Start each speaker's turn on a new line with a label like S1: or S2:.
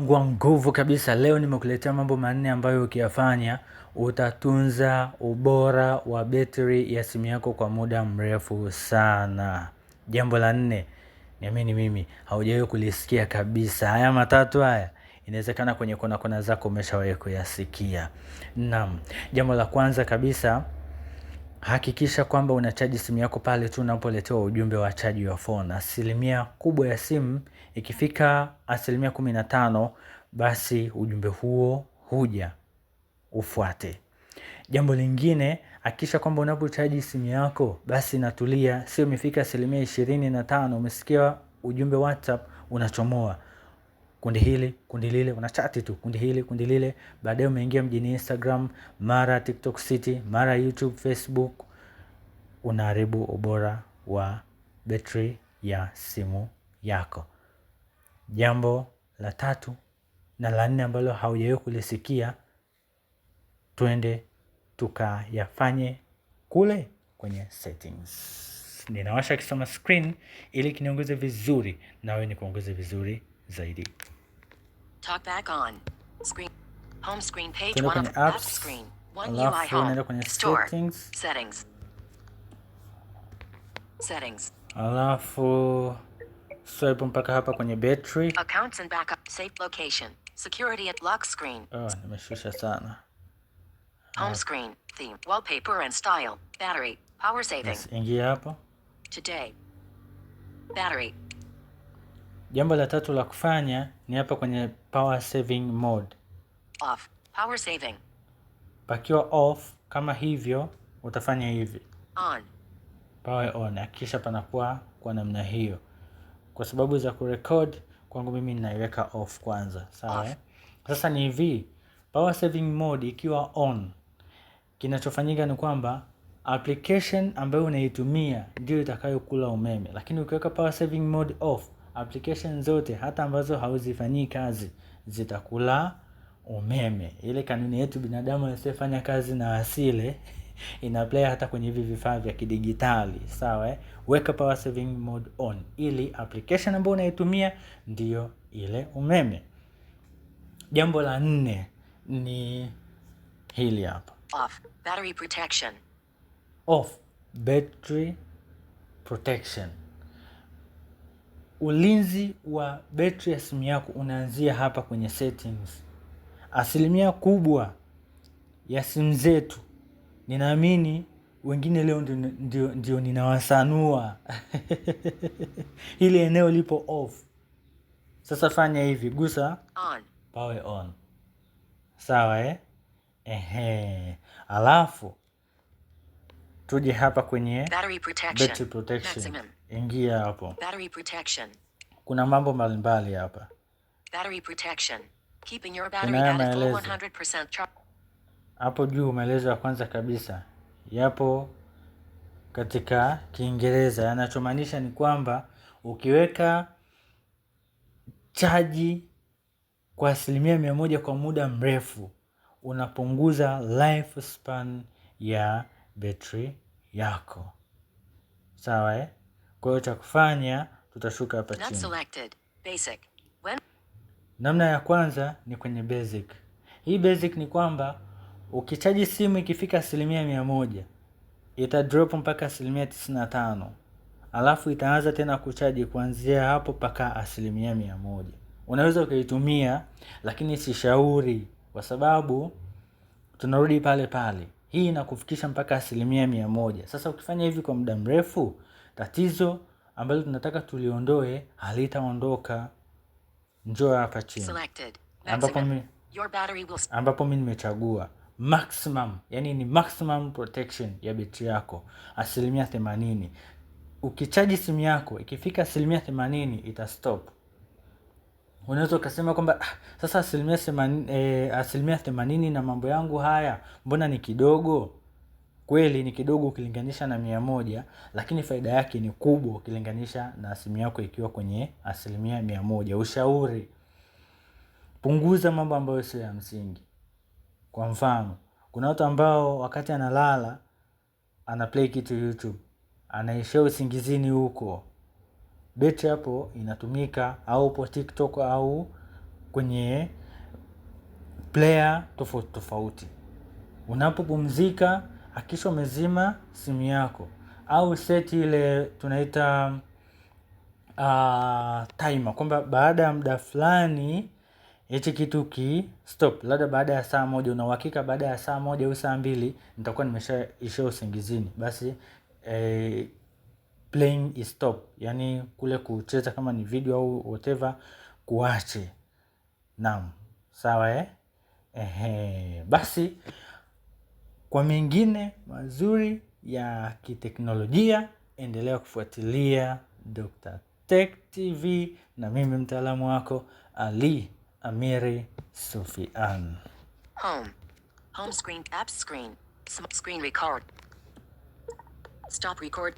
S1: Kwa nguvu kabisa, leo nimekuletea mambo manne ambayo ukiyafanya utatunza ubora wa betri ya simu yako kwa muda mrefu sana. Jambo la nne, niamini mimi, haujawahi kulisikia kabisa. Haya matatu haya, inawezekana kwenye kona zako umeshawahi kuyasikia. Naam, jambo la kwanza kabisa, hakikisha kwamba unachaji simu yako pale tu unapoletewa ujumbe wa charge your phone. Asilimia kubwa ya simu ikifika 15%, basi ujumbe huo huja ufuate. Jambo lingine, hakikisha kwamba unapochaji simu yako basi inatulia, sio imefika 25%, umesikia ujumbe WhatsApp unachomoa kundi hili, kundi lile, unachati tu kundi hili, kundi lile, baadaye umeingia mjini Instagram, mara TikTok City, mara YouTube, Facebook. Unaharibu ubora wa betri ya simu yako. Jambo la tatu na la nne ambalo haujawahi kulisikia, twende tukayafanye kule kwenye settings. Ninawasha kisoma screen ili kiniongoze vizuri na wewe nikuongoze vizuri zaidi.
S2: Talkback on screen, home screen, page
S1: Twende
S2: 1
S1: kwenye
S2: of
S1: apps,
S2: apps screen, 1 UI
S1: alafu unaenda
S2: home,
S1: kwenye
S2: store,
S1: settings,
S2: settings,
S1: alafu swipe mpaka hapa kwenye battery.
S2: Accounts and backup, safe location, security at lock screen.
S1: Nimeshusha sana.
S2: Home screen, theme, wallpaper and style, battery, power saving.
S1: Yes, ingia hapo.
S2: Today. Battery.
S1: Jambo la tatu la kufanya ni hapa kwenye power saving mode.
S2: Off, power saving.
S1: Pakiwa off kama hivyo utafanya hivi.
S2: On.
S1: Power on. Hakikisha panakuwa kwa namna hiyo. Kwa sababu za kurecord kwangu mimi ninaiweka off kwanza, sawa? Sasa ni hivi, power saving mode ikiwa on, kinachofanyika ni kwamba application ambayo unaitumia ndio itakayokula umeme, lakini ukiweka power saving mode off, application zote hata ambazo hauzifanyii kazi zitakula umeme. Ile kanuni yetu binadamu asiyefanya kazi na asile inaplay hata kwenye hivi vifaa vya kidigitali, sawa? Weka power saving mode on ili application ambayo unaitumia ndio ile umeme. Jambo la nne ni hili hapa.
S2: Off, battery protection.
S1: Off, battery protection. Ulinzi wa betri ya simu yako unaanzia hapa kwenye settings. Asilimia kubwa ya simu zetu, ninaamini wengine leo ndio ninawasanua hili eneo lipo off. Sasa fanya hivi, gusa
S2: on,
S1: power on, sawa? Alafu tuje hapa kwenye battery protection. Ingia hapo.
S2: Battery protection.
S1: Kuna mambo mbalimbali hapa.
S2: Battery protection. Keeping your battery at a full 100% charge.
S1: Hapo juu maelezo ya kwanza kabisa yapo katika Kiingereza. Yanachomaanisha ni kwamba ukiweka chaji kwa 100% kwa muda mrefu, unapunguza lifespan ya betri yako, sawa? Kwa hiyo cha kufanya, tutashuka hapa chini.
S2: Basic.
S1: Namna ya kwanza ni kwenye basic. Hii basic ni kwamba ukichaji simu ikifika 100%, ita drop mpaka 95%. Alafu itaanza tena kuchaji kuanzia hapo mpaka 100%. Unaweza ukaitumia, lakini sishauri kwa sababu tunarudi pale pale. Hii inakufikisha mpaka 100%. Sasa ukifanya hivi kwa muda mrefu, tatizo ambalo tunataka tuliondoe halitaondoka. Njoo hapa chini ambapo mimi nimechagua maximum, yani ni maximum protection ya betri yako 80%. Ukichaji simu yako ikifika 80% ita stop. Unaweza ukasema kwamba sasa 80% na mambo yangu haya mbona ni kidogo? Kweli ni kidogo ukilinganisha na 100, lakini faida yake ni kubwa ukilinganisha na simu yako ikiwa kwenye 100%. Ushauri, punguza mambo ambayo sio ya msingi. Kwa mfano, kuna watu ambao wakati analala ana play kitu YouTube, anaishia usingizini huko, betri hapo inatumika, au po TikTok au kwenye player tofauti tofauti. Unapopumzika hakikisha umezima simu yako, au seti ile tunaita timer, kwamba baada ya muda fulani hichi kitu ki stop, labda baada ya saa moja. Una uhakika baada ya saa moja au saa mbili nitakuwa nimeshaishia usingizini, basi playing is stop, yani kule kucheza kama ni video au whatever kuache. Naam, sawa basi kwa mengine mazuri ya kiteknolojia endelea kufuatilia Dr. Tech TV na mimi mtaalamu wako Ali Amiri Sufian.
S2: Home screen, apps screen, screen record, stop record.